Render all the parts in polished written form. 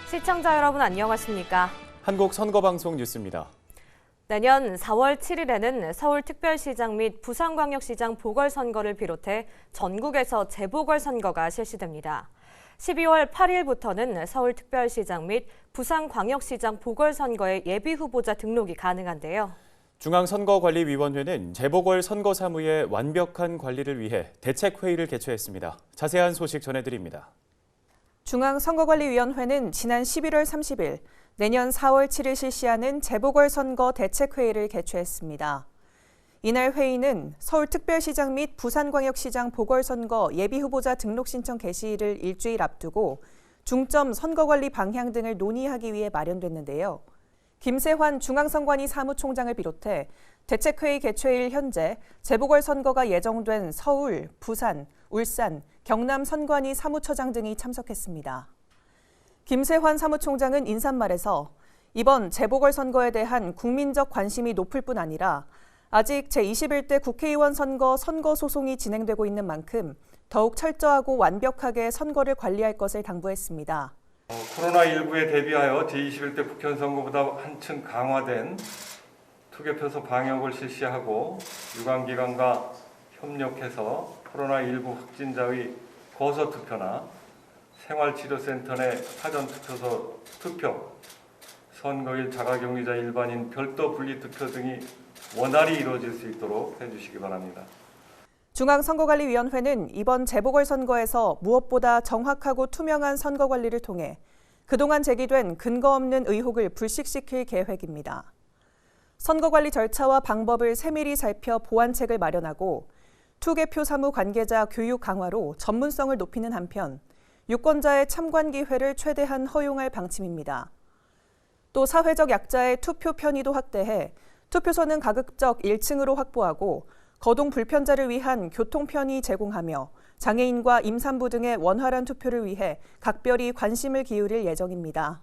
시청자 여러분 안녕하십니까? 한국선거방송 뉴스입니다. 내년 4월 7일에는 서울특별시장 및 부산광역시장 보궐선거를 비롯해 전국에서 재보궐선거가 실시됩니다. 12월 8일부터는 서울특별시장 및 부산광역시장 보궐선거의 예비후보자 등록이 가능한데요. 중앙선거관리위원회는 재보궐선거사무의 완벽한 관리를 위해 대책회의를 개최했습니다. 자세한 소식 전해드립니다. 중앙선거관리위원회는 지난 11월 30일 내년 4월 7일 실시하는 재보궐선거 대책회의를 개최했습니다. 이날 회의는 서울특별시장 및 부산광역시장 보궐선거 예비후보자 등록 신청 개시일을 일주일 앞두고 중점 선거관리 방향 등을 논의하기 위해 마련됐는데요. 김세환 중앙선관위 사무총장을 비롯해 대책회의 개최일 현재 재보궐선거가 예정된 서울, 부산, 울산, 경남 선관위 사무처장 등이 참석했습니다. 김세환 사무총장은 인사말에서 이번 재보궐선거에 대한 국민적 관심이 높을 뿐 아니라 아직 제21대 국회의원 선거 소송이 진행되고 있는 만큼 더욱 철저하고 완벽하게 선거를 관리할 것을 당부했습니다. 코로나19에 대비하여 제21대 국회의원 선거보다 한층 강화된 투개표소 방역을 실시하고 유관기관과 협력해서 코로나19 확진자의 거소투표나 생활치료센터 내 사전투표소 투표, 선거일 자가격리자 일반인 별도 분리투표 등이 원활히 이루어질 수 있도록 해주시기 바랍니다. 중앙선거관리위원회는 이번 재보궐선거에서 무엇보다 정확하고 투명한 선거관리를 통해 그동안 제기된 근거 없는 의혹을 불식시킬 계획입니다. 선거관리 절차와 방법을 세밀히 살펴 보완책을 마련하고 투개표 사무 관계자 교육 강화로 전문성을 높이는 한편 유권자의 참관 기회를 최대한 허용할 방침입니다. 또 사회적 약자의 투표 편의도 확대해 투표소는 가급적 1층으로 확보하고 거동 불편자를 위한 교통 편의 제공하며 장애인과 임산부 등의 원활한 투표를 위해 각별히 관심을 기울일 예정입니다.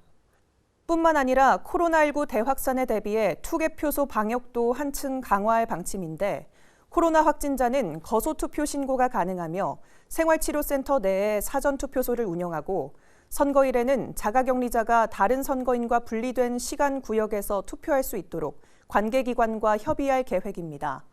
뿐만 아니라 코로나19 대확산에 대비해 투개표소 방역도 한층 강화할 방침인데 코로나 확진자는 거소투표 신고가 가능하며 생활치료센터 내에 사전투표소를 운영하고 선거일에는 자가격리자가 다른 선거인과 분리된 시간 구역에서 투표할 수 있도록 관계기관과 협의할 계획입니다.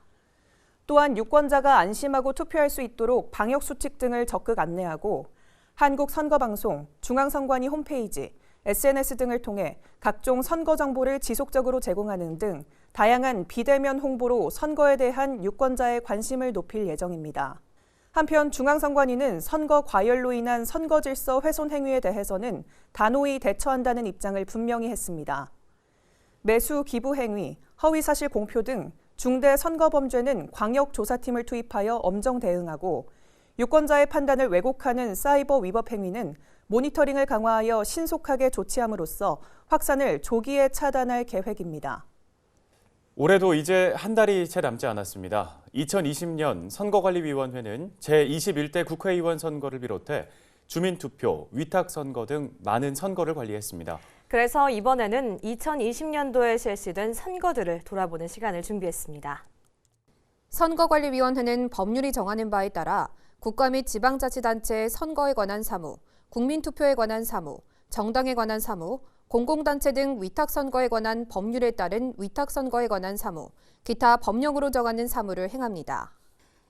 또한 유권자가 안심하고 투표할 수 있도록 방역수칙 등을 적극 안내하고 한국선거방송, 중앙선관위 홈페이지, SNS 등을 통해 각종 선거 정보를 지속적으로 제공하는 등 다양한 비대면 홍보로 선거에 대한 유권자의 관심을 높일 예정입니다. 한편 중앙선관위는 선거 과열로 인한 선거 질서 훼손 행위에 대해서는 단호히 대처한다는 입장을 분명히 했습니다. 매수 기부 행위, 허위사실 공표 등 중대 선거범죄는 광역조사팀을 투입하여 엄정 대응하고 유권자의 판단을 왜곡하는 사이버 위법 행위는 모니터링을 강화하여 신속하게 조치함으로써 확산을 조기에 차단할 계획입니다. 올해도 이제 한 달이 채 남지 않았습니다. 2020년 선거관리위원회는 제21대 국회의원 선거를 비롯해 주민투표, 위탁선거 등 많은 선거를 관리했습니다. 그래서 이번에는 2020년도에 실시된 선거들을 돌아보는 시간을 준비했습니다. 선거관리위원회는 법률이 정하는 바에 따라 국가 및 지방자치단체의 선거에 관한 사무, 국민투표에 관한 사무, 정당에 관한 사무, 공공단체 등 위탁선거에 관한 법률에 따른 위탁선거에 관한 사무, 기타 법령으로 정하는 사무를 행합니다.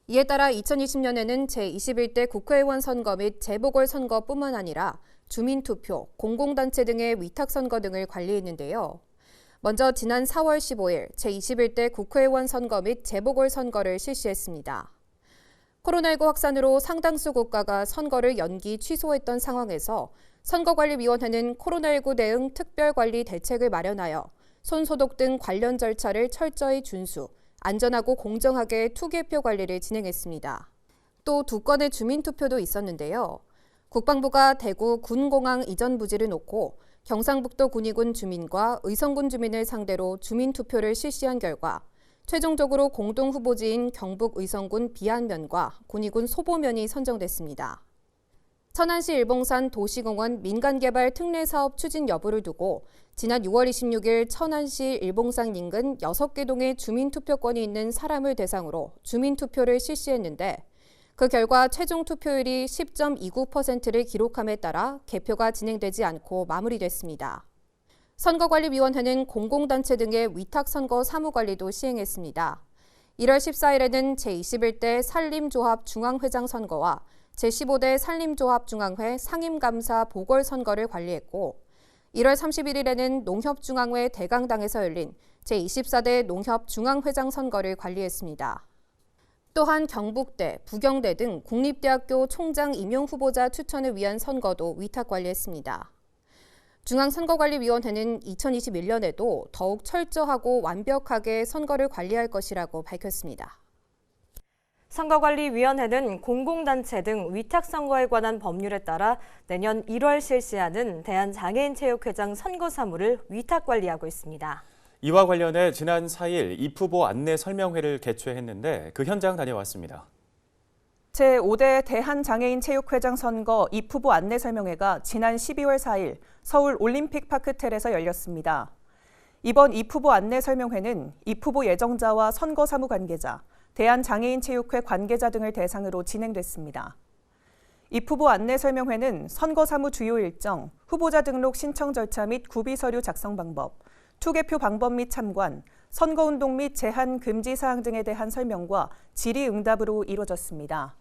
이에 따라 2020년에는 제21대 국회의원 선거 및 재보궐선거뿐만 아니라 주민투표, 공공단체 등의 위탁선거 등을 관리했는데요. 먼저 지난 4월 15일 제21대 국회의원 선거 및 재보궐선거를 실시했습니다. 코로나19 확산으로 상당수 국가가 선거를 연기 취소했던 상황에서 선거관리위원회는 코로나19 대응 특별관리 대책을 마련하여 손소독 등 관련 절차를 철저히 준수, 안전하고 공정하게 투개표 관리를 진행했습니다. 또 2건의 주민투표도 있었는데요. 국방부가 대구 군공항 이전 부지를 놓고 경상북도 군위군 주민과 의성군 주민을 상대로 주민투표를 실시한 결과 최종적으로 공동후보지인 경북 의성군 비안면과 군위군 소보면이 선정됐습니다. 천안시 일봉산 도시공원 민간개발 특례사업 추진 여부를 두고 지난 6월 26일 천안시 일봉산 인근 6개 동의 주민투표권이 있는 사람을 대상으로 주민투표를 실시했는데 그 결과 최종 투표율이 10.29%를 기록함에 따라 개표가 진행되지 않고 마무리됐습니다. 선거관리위원회는 공공단체 등의 위탁선거 사무관리도 시행했습니다. 1월 14일에는 제21대 산림조합 중앙회장 선거와 제15대 산림조합 중앙회 상임감사 보궐선거를 관리했고 1월 31일에는 농협중앙회 대강당에서 열린 제24대 농협중앙회장 선거를 관리했습니다. 또한 경북대, 부경대 등 국립대학교 총장 임용 후보자 추천을 위한 선거도 위탁 관리했습니다. 중앙선거관리위원회는 2021년에도 더욱 철저하고 완벽하게 선거를 관리할 것이라고 밝혔습니다. 선거관리위원회는 공공단체 등 위탁선거에 관한 법률에 따라 내년 1월 실시하는 대한장애인체육회장 선거사무를 위탁관리하고 있습니다. 이와 관련해 지난 4일 입 후보 안내 설명회를 개최했는데 그 현장 다녀왔습니다. 제5대 대한장애인체육회장 선거 입 후보 안내 설명회가 지난 12월 4일 서울 올림픽파크텔에서 열렸습니다. 이번 입 후보 안내 설명회는 입 후보 예정자와 선거 사무 관계자, 대한장애인체육회 관계자 등을 대상으로 진행됐습니다. 입 후보 안내 설명회는 선거 사무 주요 일정, 후보자 등록 신청 절차 및 구비 서류 작성 방법, 투개표 방법 및 참관, 선거운동 및 제한 금지 사항 등에 대한 설명과 질의응답으로 이루어졌습니다.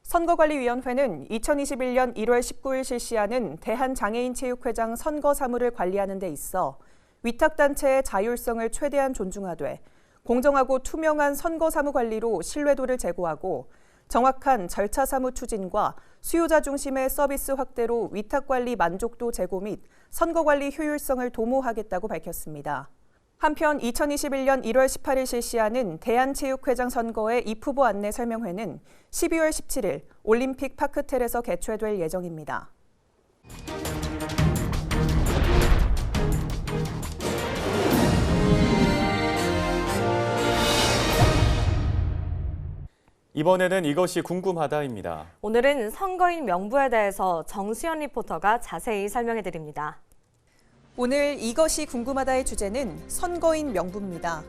선거관리위원회는 2021년 1월 19일 실시하는 대한장애인체육회장 선거 사무를 관리하는 데 있어 위탁단체의 자율성을 최대한 존중하되 공정하고 투명한 선거 사무 관리로 신뢰도를 제고하고 정확한 절차 사무 추진과 수요자 중심의 서비스 확대로 위탁 관리 만족도 제고 및 선거 관리 효율성을 도모하겠다고 밝혔습니다. 한편 2021년 1월 18일 실시하는 대한체육회장 선거의 입 후보 안내 설명회는 12월 17일 올림픽 파크텔에서 개최될 예정입니다. 이번에는 이것이 궁금하다입니다. 오늘은 선거인 명부에 대해서 정수연 리포터가 자세히 설명해 드립니다. 오늘 이것이 궁금하다의 주제는 선거인 명부입니다.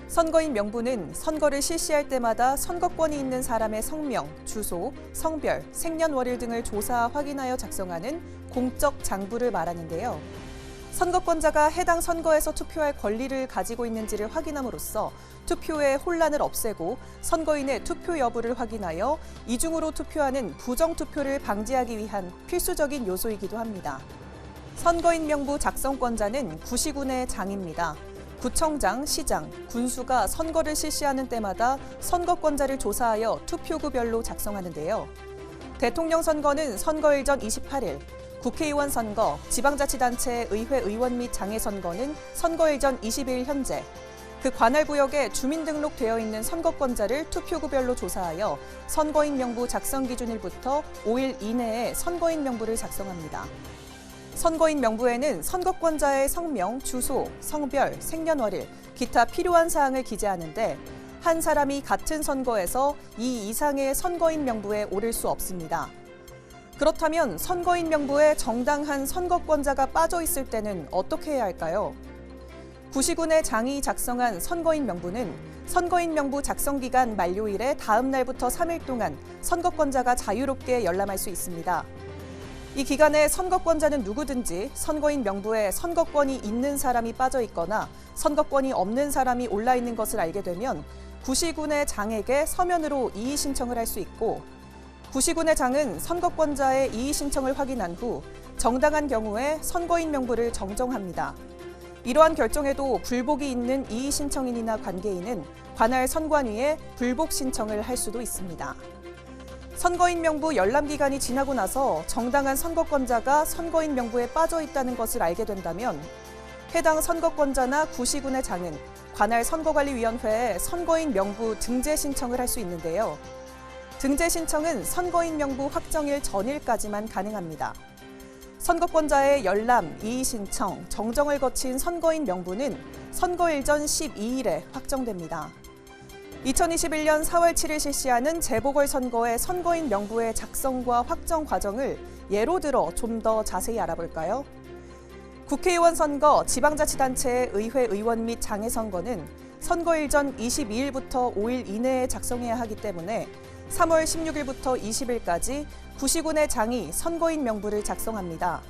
선거인 명부는 선거를 실시할 때마다 선거권이 있는 사람의 성명, 주소, 성별, 생년월일 등을 조사 확인하여 작성하는 공적 장부를 말하는데요. 선거권자가 해당 선거에서 투표할 권리를 가지고 있는지를 확인함으로써 투표의 혼란을 없애고 선거인의 투표 여부를 확인하여 이중으로 투표하는 부정투표를 방지하기 위한 필수적인 요소이기도 합니다. 선거인 명부 작성권자는 구시군의 장입니다. 구청장, 시장, 군수가 선거를 실시하는 때마다 선거권자를 조사하여 투표구별로 작성하는데요. 대통령 선거는 선거일 전 28일, 국회의원 선거, 지방자치단체 의회 의원 및 장애 선거는 선거일 전 20일 현재, 그 관할 구역에 주민등록되어 있는 선거권자를 투표구별로 조사하여 선거인 명부 작성 기준일부터 5일 이내에 선거인 명부를 작성합니다. 선거인 명부에는 선거권자의 성명, 주소, 성별, 생년월일, 기타 필요한 사항을 기재하는데 한 사람이 같은 선거에서 이 이상의 선거인 명부에 오를 수 없습니다. 그렇다면 선거인 명부에 정당한 선거권자가 빠져 있을 때는 어떻게 해야 할까요? 구시군의 장이 작성한 선거인 명부는 선거인 명부 작성 기간 만료일의 다음 날부터 3일 동안 선거권자가 자유롭게 열람할 수 있습니다. 이 기간에 선거권자는 누구든지 선거인 명부에 선거권이 있는 사람이 빠져 있거나 선거권이 없는 사람이 올라 있는 것을 알게 되면 구시군의 장에게 서면으로 이의 신청을 할 수 있고 구시군의 장은 선거권자의 이의 신청을 확인한 후 정당한 경우에 선거인 명부를 정정합니다. 이러한 결정에도 불복이 있는 이의 신청인이나 관계인은 관할 선관위에 불복 신청을 할 수도 있습니다. 선거인 명부 열람 기간이 지나고 나서 정당한 선거권자가 선거인 명부에 빠져 있다는 것을 알게 된다면 해당 선거권자나 구시군의 장은 관할 선거관리위원회에 선거인 명부 등재 신청을 할 수 있는데요. 등재 신청은 선거인 명부 확정일 전일까지만 가능합니다. 선거권자의 열람, 이의 신청, 정정을 거친 선거인 명부는 선거일 전 12일에 확정됩니다. 2021년 4월 7일 실시하는 재보궐선거의 선거인 명부의 작성과 확정 과정을 예로 들어 좀 더 자세히 알아볼까요? 국회의원 선거, 지방자치단체의 의회 의원 및 장애 선거는 선거일 전 22일부터 5일 이내에 작성해야 하기 때문에 3월 16일부터 20일까지 구시군의 장이 선거인 명부를 작성합니다.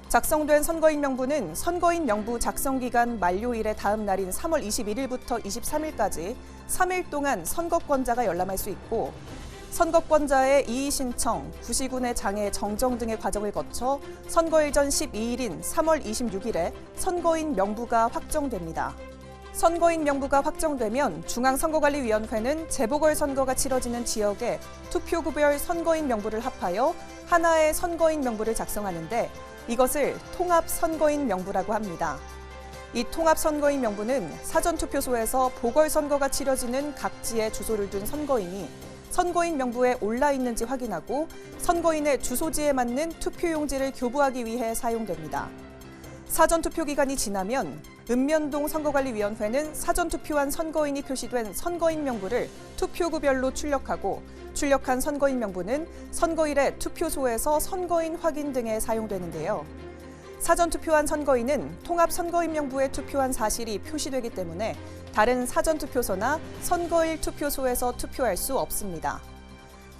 작성된 선거인 명부는 선거인 명부 작성 기간 만료일의 다음 날인 3월 21일부터 23일까지 3일 동안 선거권자가 열람할 수 있고 선거권자의 이의 신청, 구시군의 장의 정정 등의 과정을 거쳐 선거일 전 12일인 3월 26일에 선거인 명부가 확정됩니다. 선거인 명부가 확정되면 중앙선거관리위원회는 재보궐선거가 치러지는 지역에 투표구별 선거인 명부를 합하여 하나의 선거인 명부를 작성하는데 이것을 통합선거인 명부라고 합니다. 이 통합선거인 명부는 사전투표소에서 보궐선거가 치러지는 각지에 주소를 둔 선거인이 선거인 명부에 올라 있는지 확인하고 선거인의 주소지에 맞는 투표용지를 교부하기 위해 사용됩니다. 사전투표 기간이 지나면 읍면동 선거관리위원회는 사전투표한 선거인이 표시된 선거인 명부를 투표구별로 출력하고 출력한 선거인 명부는 선거일에 투표소에서 선거인 확인 등에 사용되는데요. 사전투표한 선거인은 통합선거인 명부에 투표한 사실이 표시되기 때문에 다른 사전투표소나 선거일 투표소에서 투표할 수 없습니다.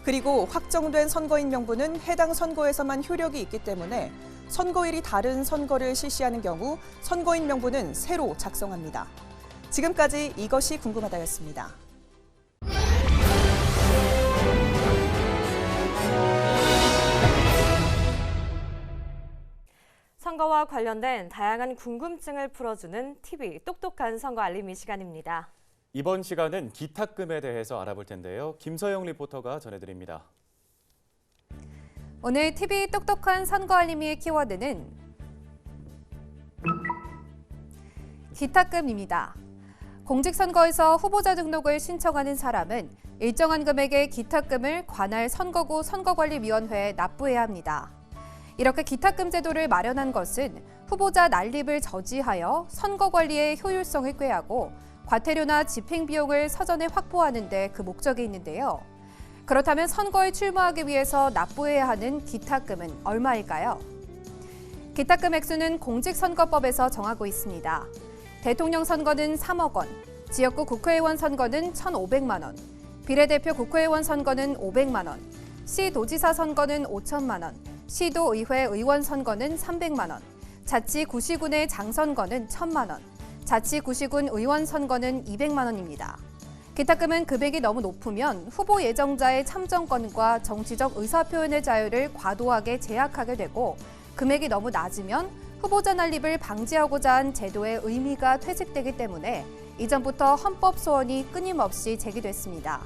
그리고 확정된 선거인 명부는 해당 선거에서만 효력이 있기 때문에 선거일이 다른 선거를 실시하는 경우 선거인 명부는 새로 작성합니다. 지금까지 이것이 궁금하다였습니다. 선거와 관련된 다양한 궁금증을 풀어주는 TV 똑똑한 선거 알림이 시간입니다. 이번 시간은 기탁금에 대해서 알아볼 텐데요. 김서영 리포터가 전해드립니다. 오늘 TV 똑똑한 선거 알림이의 키워드는 기탁금입니다. 공직선거에서 후보자 등록을 신청하는 사람은 일정한 금액의 기탁금을 관할 선거구 선거관리위원회에 납부해야 합니다. 이렇게 기탁금 제도를 마련한 것은 후보자 난립을 저지하여 선거 관리의 효율성을 꾀하고 과태료나 집행비용을 사전에 확보하는 데 그 목적이 있는데요. 그렇다면 선거에 출마하기 위해서 납부해야 하는 기탁금은 얼마일까요? 기탁금 액수는 공직선거법에서 정하고 있습니다. 대통령 선거는 3억 원, 지역구 국회의원 선거는 1,500만 원, 비례대표 국회의원 선거는 500만 원, 시도지사 선거는 5천만 원, 시도의회 의원 선거는 300만 원, 자치구시군의 장선거는 1,000만 원, 자치구시군 의원 선거는 200만 원입니다. 기탁금은 금액이 너무 높으면 후보 예정자의 참정권과 정치적 의사표현의 자유를 과도하게 제약하게 되고 금액이 너무 낮으면 후보자 난립을 방지하고자 한 제도의 의미가 퇴색되기 때문에 이전부터 헌법 소원이 끊임없이 제기됐습니다.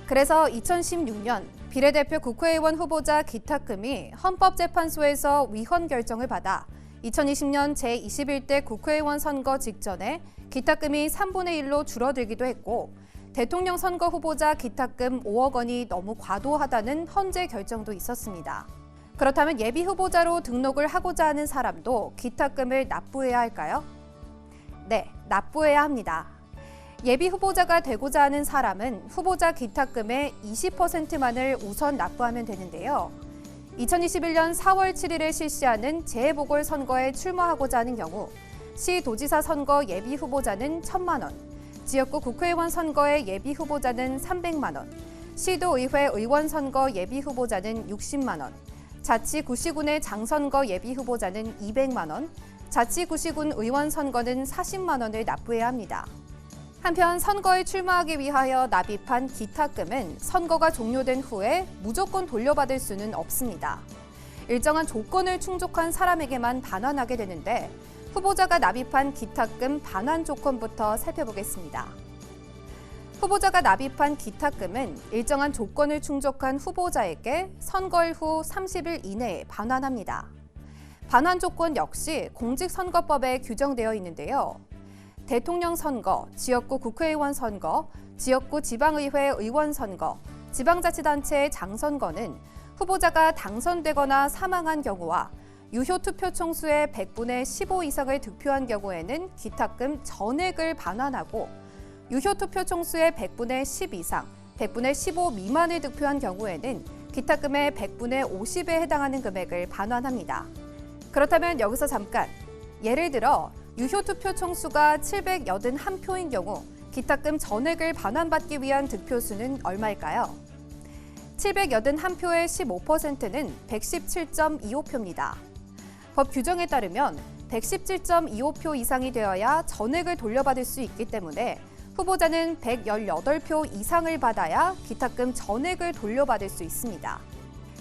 그래서 2016년 비례대표 국회의원 후보자 기탁금이 헌법재판소에서 위헌 결정을 받아 2020년 제21대 국회의원 선거 직전에 기탁금이 3분의 1로 줄어들기도 했고 대통령 선거 후보자 기탁금 5억 원이 너무 과도하다는 헌재 결정도 있었습니다. 그렇다면 예비 후보자로 등록을 하고자 하는 사람도 기탁금을 납부해야 할까요? 네, 납부해야 합니다. 예비 후보자가 되고자 하는 사람은 후보자 기탁금의 20%만을 우선 납부하면 되는데요. 2021년 4월 7일에 실시하는 재보궐선거에 출마하고자 하는 경우 시도지사 선거 예비 후보자는 1,000만 원, 지역구 국회의원 선거의 예비 후보자는 300만 원, 시도의회 의원 선거 예비 후보자는 60만 원, 자치구시군의 장선거 예비 후보자는 200만 원, 자치구시군 의원 선거는 40만 원을 납부해야 합니다. 한편 선거에 출마하기 위하여 납입한 기탁금은 선거가 종료된 후에 무조건 돌려받을 수는 없습니다. 일정한 조건을 충족한 사람에게만 반환하게 되는데 후보자가 납입한 기탁금 반환 조건부터 살펴보겠습니다. 후보자가 납입한 기탁금은 일정한 조건을 충족한 후보자에게 선거일 후 30일 이내에 반환합니다. 반환 조건 역시 공직선거법에 규정되어 있는데요. 대통령 선거, 지역구 국회의원 선거, 지역구 지방의회 의원 선거, 지방자치단체의 장선거는 후보자가 당선되거나 사망한 경우와 유효 투표 총수의 100분의 15 이상을 득표한 경우에는 기탁금 전액을 반환하고 유효 투표 총수의 100분의 10 이상, 100분의 15 미만을 득표한 경우에는 기탁금의 100분의 50에 해당하는 금액을 반환합니다. 그렇다면 여기서 잠깐, 예를 들어 유효 투표 총수가 781표인 경우 기탁금 전액을 반환받기 위한 득표수는 얼마일까요? 781표의 15%는 117.25표입니다. 법 규정에 따르면 117.25표 이상이 되어야 전액을 돌려받을 수 있기 때문에 후보자는 118표 이상을 받아야 기탁금 전액을 돌려받을 수 있습니다.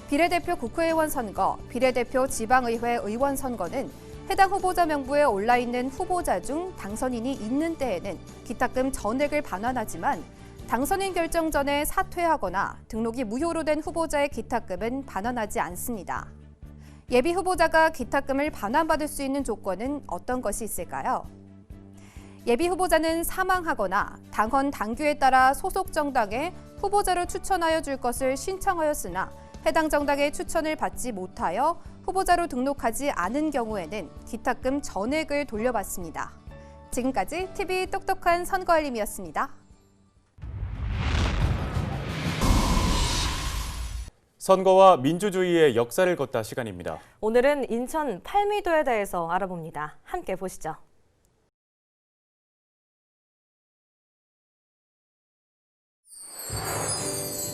비례대표 국회의원 선거, 비례대표 지방의회 의원 선거는 해당 후보자 명부에 올라있는 후보자 중 당선인이 있는 때에는 기탁금 전액을 반환하지만 당선인 결정 전에 사퇴하거나 등록이 무효로 된 후보자의 기탁금은 반환하지 않습니다. 예비 후보자가 기탁금을 반환받을 수 있는 조건은 어떤 것이 있을까요? 예비 후보자는 사망하거나 당헌 당규에 따라 소속 정당에 후보자로 추천하여 줄 것을 신청하였으나 해당 정당의 추천을 받지 못하여 후보자로 등록하지 않은 경우에는 기탁금 전액을 돌려받습니다. 지금까지 TV 똑똑한 선거 알림이었습니다. 선거와 민주주의의 역사를 걷다 시간입니다. 오늘은 인천 팔미도에 대해서 알아봅니다. 함께 보시죠.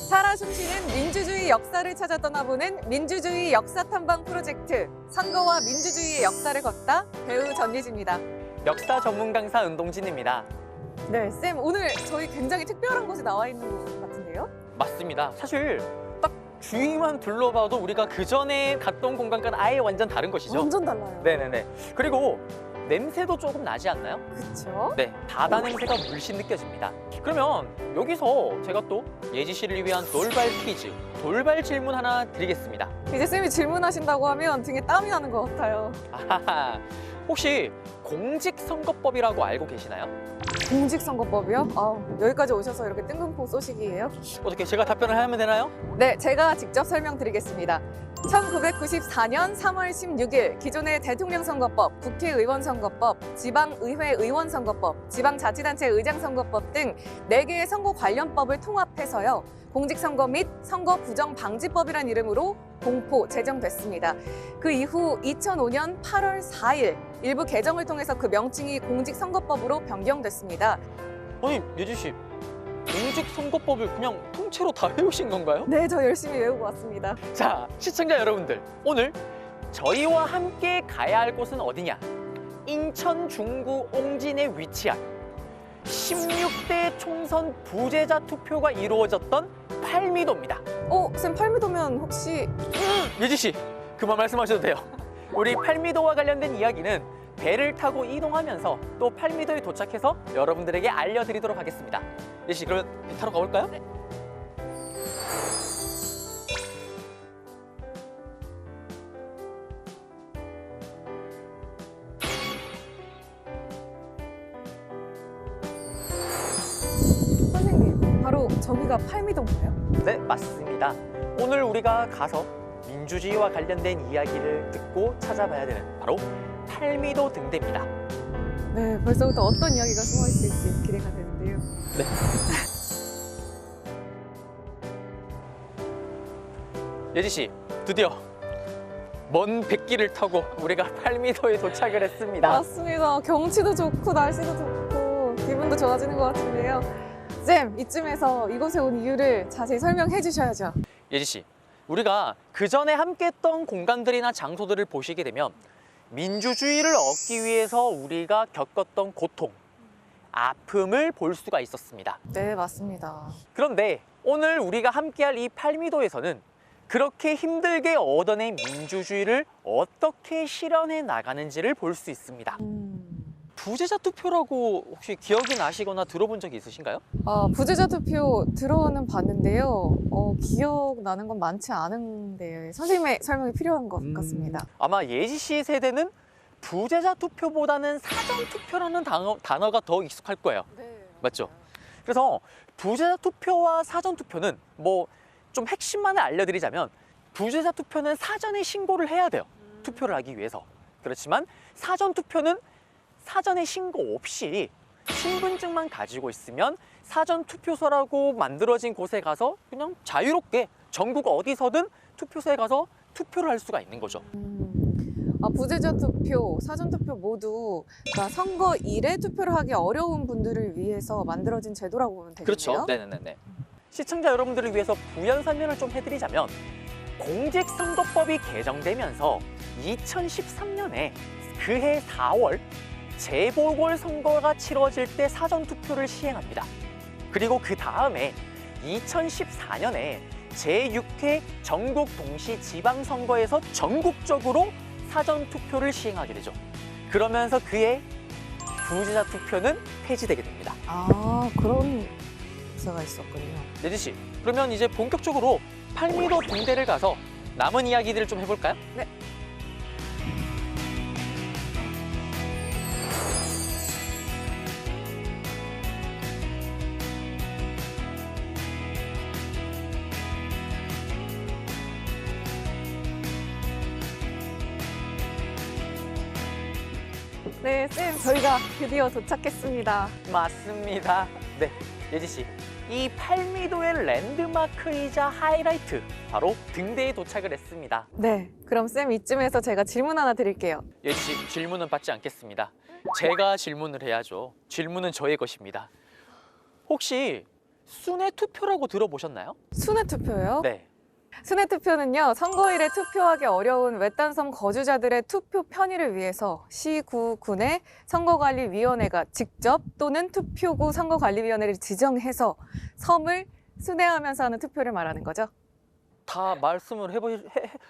살아 숨쉬는 민주주의 역사를 찾아 떠나보는 민주주의 역사 탐방 프로젝트 선거와 민주주의의 역사를 걷다 배우 전예지입니다. 역사 전문 강사 은동진입니다. 네, 쌤 오늘 저희 굉장히 특별한 곳에 나와 있는 것 같은데요? 맞습니다. 사실 딱 주위만 둘러봐도 우리가 그 전에 갔던 공간과는 아예 완전 다른 것이죠. 완전 달라요. 네네네. 그리고 냄새도 조금 나지 않나요? 그렇죠? 네, 바다 냄새가 물씬 느껴집니다. 그러면 여기서 제가 또 예지 씨를 위한 돌발 퀴즈, 돌발 질문 하나 드리겠습니다. 이제 쌤이 질문하신다고 하면 등에 땀이 나는 것 같아요. 아하하. 혹시 공직선거법이라고 알고 계시나요? 공직선거법이요? 여기까지 오셔서 이렇게 뜬금포 쏘시기예요? 어떻게 제가 답변을 하면 되나요? 네, 제가 직접 설명드리겠습니다. 1994년 3월 16일 기존의 대통령 선거법, 국회의원 선거법, 지방의회 의원 선거법, 지방자치단체 의장 선거법 등 4개의 선거 관련법을 통합해서요. 공직선거 및 선거 부정 방지법이란 이름으로 공포 제정됐습니다. 그 이후 2005년 8월 4일 일부 개정을 통해서 그 명칭이 공직선거법으로 변경됐습니다. 아니, 예지 씨, 공직선거법을 그냥 통째로 다 외우신 건가요? 네, 저 열심히 외우고 왔습니다. 자, 시청자 여러분들, 오늘 저희와 함께 가야 할 곳은 어디냐? 인천 중구 옹진에 위치한 16대 총선 부재자 투표가 이루어졌던 팔미도입니다. 쌤 팔미도면 혹시 예지 씨, 그만 말씀하셔도 돼요. 우리 팔미도와 관련된 이야기는 배를 타고 이동하면서 또 팔미도에 도착해서 여러분들에게 알려드리도록 하겠습니다. 예지 씨, 그러면 배 타러 가볼까요? 네. 선생님, 바로 저기가 팔미도인가요? 네, 맞습니다. 오늘 우리가 가서 민주주의와 관련된 이야기를 듣고 찾아봐야 되는 바로 팔미도 등대입니다. 네, 벌써부터 어떤 이야기가 숨어 있을지 기대가 되는데요. 네. 예지 씨, 드디어 먼 백길을 타고 우리가 팔미도에 도착을 했습니다. 맞습니다. 경치도 좋고 날씨도 좋고 기분도 좋아지는 것 같은데요. 쌤, 이쯤에서 이곳에 온 이유를 자세히 설명해 주셔야죠. 예지 씨, 우리가 그 전에 함께했던 공간들이나 장소들을 보시게 되면 민주주의를 얻기 위해서 우리가 겪었던 고통, 아픔을 볼 수가 있었습니다. 네, 맞습니다. 그런데 오늘 우리가 함께할 이 팔미도에서는 그렇게 힘들게 얻어낸 민주주의를 어떻게 실현해 나가는지를 볼 수 있습니다. 부재자 투표라고 혹시 기억이 나시거나 들어본 적이 있으신가요? 부재자 투표 들어는 봤는데요. 기억나는 건 많지 않은데 선생님의 설명이 필요한 것 같습니다. 아마 예지 씨 세대는 부재자 투표보다는 사전 투표라는 단어가 더 익숙할 거예요. 네, 맞죠? 그래서 부재자 투표와 사전 투표는 뭐 좀 핵심만을 알려드리자면 부재자 투표는 사전에 신고를 해야 돼요. 투표를 하기 위해서. 그렇지만 사전 투표는 사전에 신고 없이 신분증만 가지고 있으면 사전 투표소라고 만들어진 곳에 가서 그냥 자유롭게 전국 어디서든 투표소에 가서 투표를 할 수가 있는 거죠. 부재자 투표, 사전 투표 모두 선거일에 투표를 하기 어려운 분들을 위해서 만들어진 제도라고 보면 되겠네요. 그렇죠. 네네네. 시청자 여러분들을 위해서 부연 설명을 좀 해드리자면 공직선거법이 개정되면서 2013년에 그해 4월 재보궐선거가 치러질 때 사전투표를 시행합니다. 그리고 그 다음에 2014년에 제6회 전국 동시 지방선거에서 전국적으로 사전투표를 시행하게 되죠. 그러면서 그해 부재자 투표는 폐지되게 됩니다. 아, 그런 역사가 있었군요. 예지 씨, 그러면 이제 본격적으로 팔미도 등대를 가서 남은 이야기들을 좀 해볼까요? 네. 네, 쌤, 저희가 드디어 도착했습니다. 맞습니다. 네, 예지 씨. 이 팔미도의 랜드마크이자 하이라이트, 바로 등대에 도착을 했습니다. 네, 그럼 쌤 이쯤에서 제가 질문 하나 드릴게요. 예지 씨, 질문은 받지 않겠습니다. 제가 질문을 해야죠. 질문은 저의 것입니다. 혹시 순회 투표라고 들어보셨나요? 순회 투표요? 네. 순회 투표는요, 선거일에 투표하기 어려운 외딴섬 거주자들의 투표 편의를 위해서 시, 구, 군의 선거관리위원회가 직접 또는 투표구 선거관리위원회를 지정해서 섬을 순회하면서 하는 투표를 말하는 거죠. 다 말씀을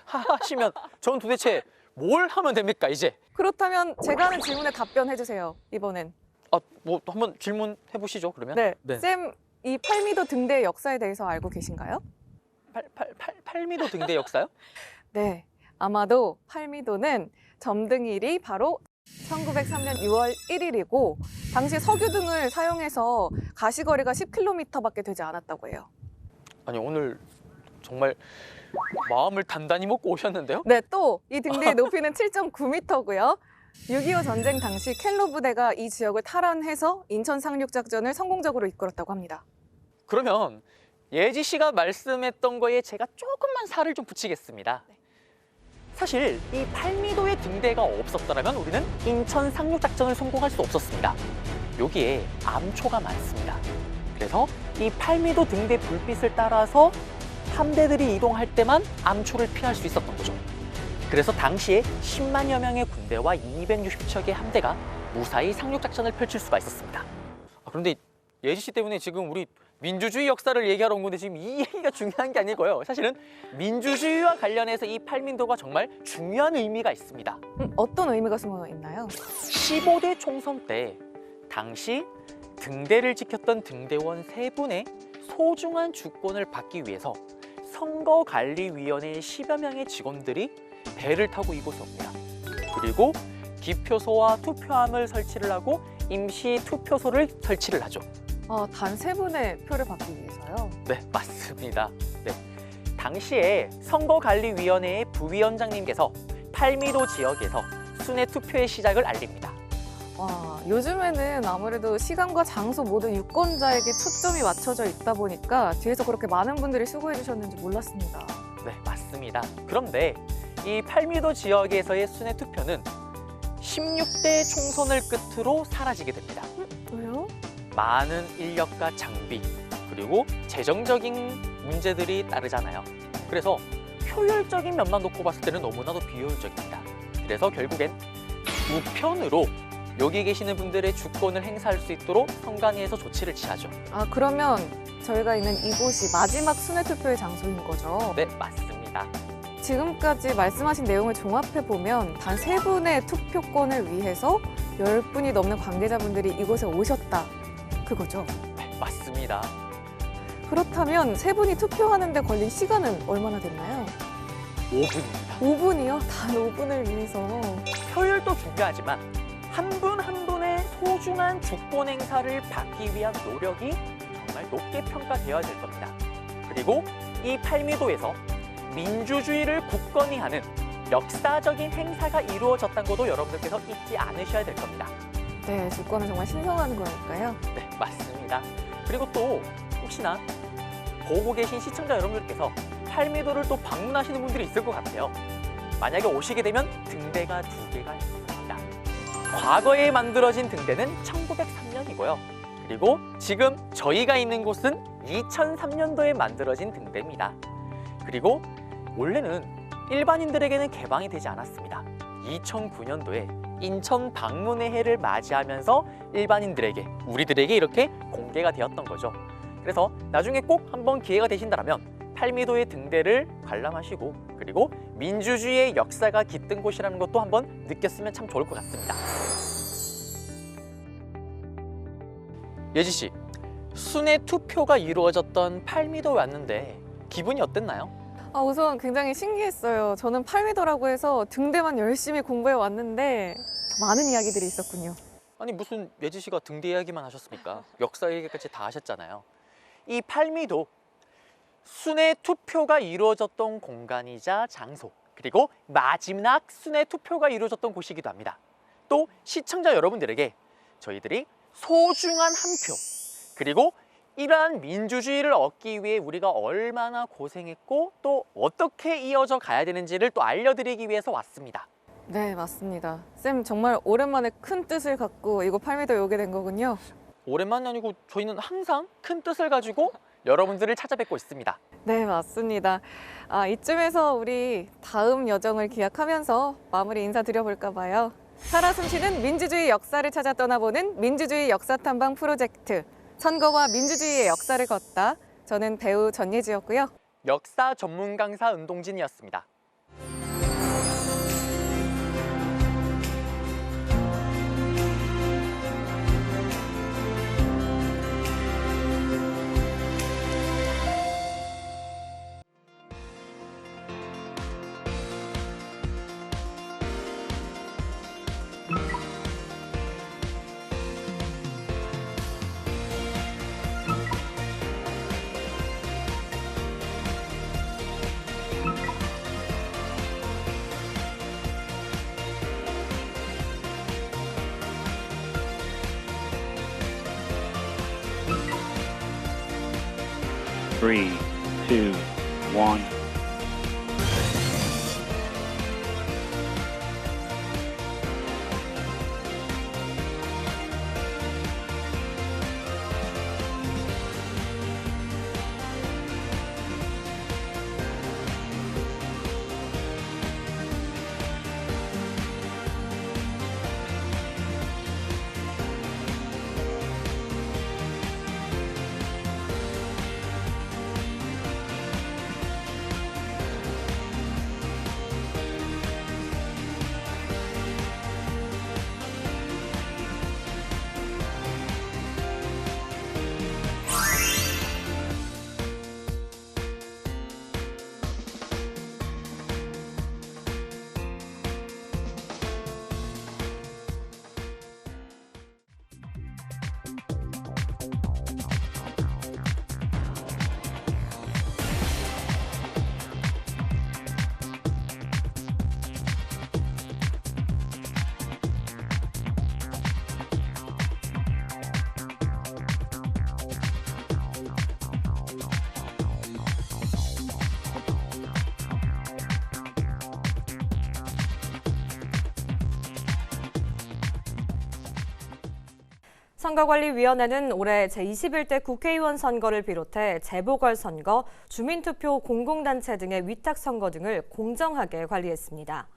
하시면 전 도대체 뭘 하면 됩니까, 이제? 그렇다면 제가 하는 질문에 답변해 주세요, 이번엔. 뭐 한번 질문해 보시죠, 그러면. 네, 네. 쌤, 이 팔미도 등대의 역사에 대해서 알고 계신가요? 팔미도 등대 역사요? 네, 아마도 팔미도는 점등일이 바로 1903년 6월 1일이고 당시 석유등을 사용해서 가시거리가 10km밖에 되지 않았다고 해요. 아니, 오늘 정말 마음을 단단히 먹고 오셨는데요? 네, 또 이 등대의 높이는 7.9m고요. 6.25 전쟁 당시 켈로 부대가 이 지역을 탈환해서 인천 상륙작전을 성공적으로 이끌었다고 합니다. 그러면 예지 씨가 말씀했던 거에 제가 조금만 살을 좀 붙이겠습니다. 사실 이 팔미도의 등대가 없었더라면 우리는 인천 상륙작전을 성공할 수 없었습니다. 여기에 암초가 많습니다. 그래서 이 팔미도 등대 불빛을 따라서 함대들이 이동할 때만 암초를 피할 수 있었던 거죠. 그래서 당시에 10만여 명의 군대와 260척의 함대가 무사히 상륙작전을 펼칠 수가 있었습니다. 그런데 예지 씨 때문에 지금 우리 민주주의 역사를 얘기하러 온 건데 지금 이 얘기가 중요한 게 아니고요. 사실은 민주주의와 관련해서 이 팔민도가 정말 중요한 의미가 있습니다. 어떤 의미가 숨어 있나요? 15대 총선 때 당시 등대를 지켰던 등대원 3분의 소중한 주권을 받기 위해서 선거관리위원회의 10여 명의 직원들이 배를 타고 이곳에 옵니다. 그리고 기표소와 투표함을 설치를 하고 임시 투표소를 설치를 하죠. 단 3분의 표를 받기 위해서요? 네, 맞습니다. 네. 당시에 선거관리위원회의 부위원장님께서 팔미도 지역에서 순회 투표의 시작을 알립니다. 요즘에는 아무래도 시간과 장소 모두 유권자에게 초점이 맞춰져 있다 보니까 뒤에서 그렇게 많은 분들이 수고해 주셨는지 몰랐습니다. 네, 맞습니다. 그런데 이 팔미도 지역에서의 순회 투표는 16대 총선을 끝으로 사라지게 됩니다. 왜요? 많은 인력과 장비, 그리고 재정적인 문제들이 따르잖아요. 그래서 효율적인 면만 놓고 봤을 때는 너무나도 비효율적입니다. 그래서 결국엔 우편으로 여기 계시는 분들의 주권을 행사할 수 있도록 선관위에서 조치를 취하죠. 그러면 저희가 있는 이곳이 마지막 순회 투표의 장소인 거죠? 네, 맞습니다. 지금까지 말씀하신 내용을 종합해보면 단 3분의 투표권을 위해서 10분이 넘는 관계자분들이 이곳에 오셨다. 그거죠? 네, 맞습니다. 그렇다면 3분이 투표하는 데 걸린 시간은 얼마나 됐나요? 5분입니다. 5분이요? 단 5분을 위해서. 효율도 중요하지만 한 분 한 분의 소중한 주권 행사를 받기 위한 노력이 정말 높게 평가되어야 될 겁니다. 그리고 이 팔미도에서 민주주의를 굳건히 하는 역사적인 행사가 이루어졌다는 것도 여러분들께서 잊지 않으셔야 될 겁니다. 네, 주권은 정말 신성한 거니까요. 네, 맞습니다. 그리고 또 혹시나 보고 계신 시청자 여러분들께서 팔미도를 또 방문하시는 분들이 있을 것 같아요. 만약에 오시게 되면 등대가 2개가 있습니다. 과거에 만들어진 등대는 1903년이고요. 그리고 지금 저희가 있는 곳은 2003년도에 만들어진 등대입니다. 그리고 원래는 일반인들에게는 개방이 되지 않았습니다. 2009년도에 인천 방문의 해를 맞이하면서 일반인들에게, 우리들에게 이렇게 공개가 되었던 거죠. 그래서 나중에 꼭 한번 기회가 되신다면 팔미도의 등대를 관람하시고 그리고 민주주의의 역사가 깃든 곳이라는 것도 한번 느꼈으면 참 좋을 것 같습니다. 예지 씨, 순회 투표가 이루어졌던 팔미도에 왔는데 기분이 어땠나요? 우선 굉장히 신기했어요. 저는 팔미도라고 해서 등대만 열심히 공부해 왔는데 많은 이야기들이 있었군요. 아니 무슨 예지 씨가 등대 이야기만 하셨습니까? 역사 얘기까지 다 하셨잖아요. 이 팔미도, 순회 투표가 이루어졌던 공간이자 장소, 그리고 마지막 순회 투표가 이루어졌던 곳이기도 합니다. 또 시청자 여러분들에게 저희들이 소중한 한 표, 그리고 이러한 민주주의를 얻기 위해 우리가 얼마나 고생했고 또 어떻게 이어져 가야 되는지를 또 알려드리기 위해서 왔습니다. 네, 맞습니다. 쌤 정말 오랜만에 큰 뜻을 갖고 이곳 팔미도에 오게 된 거군요. 오랜만이 아니고 저희는 항상 큰 뜻을 가지고 여러분들을 찾아뵙고 있습니다. 네, 맞습니다. 이쯤에서 우리 다음 여정을 기약하면서 마무리 인사드려볼까 봐요. 살아 숨쉬는 민주주의 역사를 찾아 떠나보는 민주주의 역사탐방 프로젝트. 선거와 민주주의의 역사를 걷다. 저는 배우 전예지였고요. 역사 전문 강사 은동진이었습니다. Three, two, one. 선거관리위원회는 올해 제21대 국회의원 선거를 비롯해 재보궐선거, 주민투표 공공단체 등의 위탁선거 등을 공정하게 관리했습니다.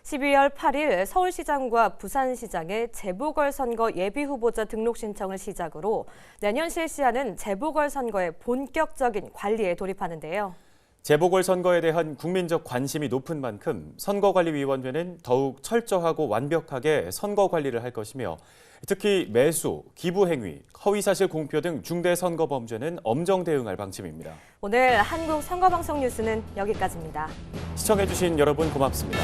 12월 8일 서울시장과 부산시장의 재보궐선거 예비후보자 등록 신청을 시작으로 내년 실시하는 재보궐선거의 본격적인 관리에 돌입하는데요. 재보궐선거에 대한 국민적 관심이 높은 만큼 선거관리위원회는 더욱 철저하고 완벽하게 선거 관리를 할 것이며 특히 매수, 기부행위, 허위사실 공표 등 중대선거범죄는 엄정 대응할 방침입니다. 오늘 한국선거방송 뉴스는 여기까지입니다. 시청해주신 여러분 고맙습니다.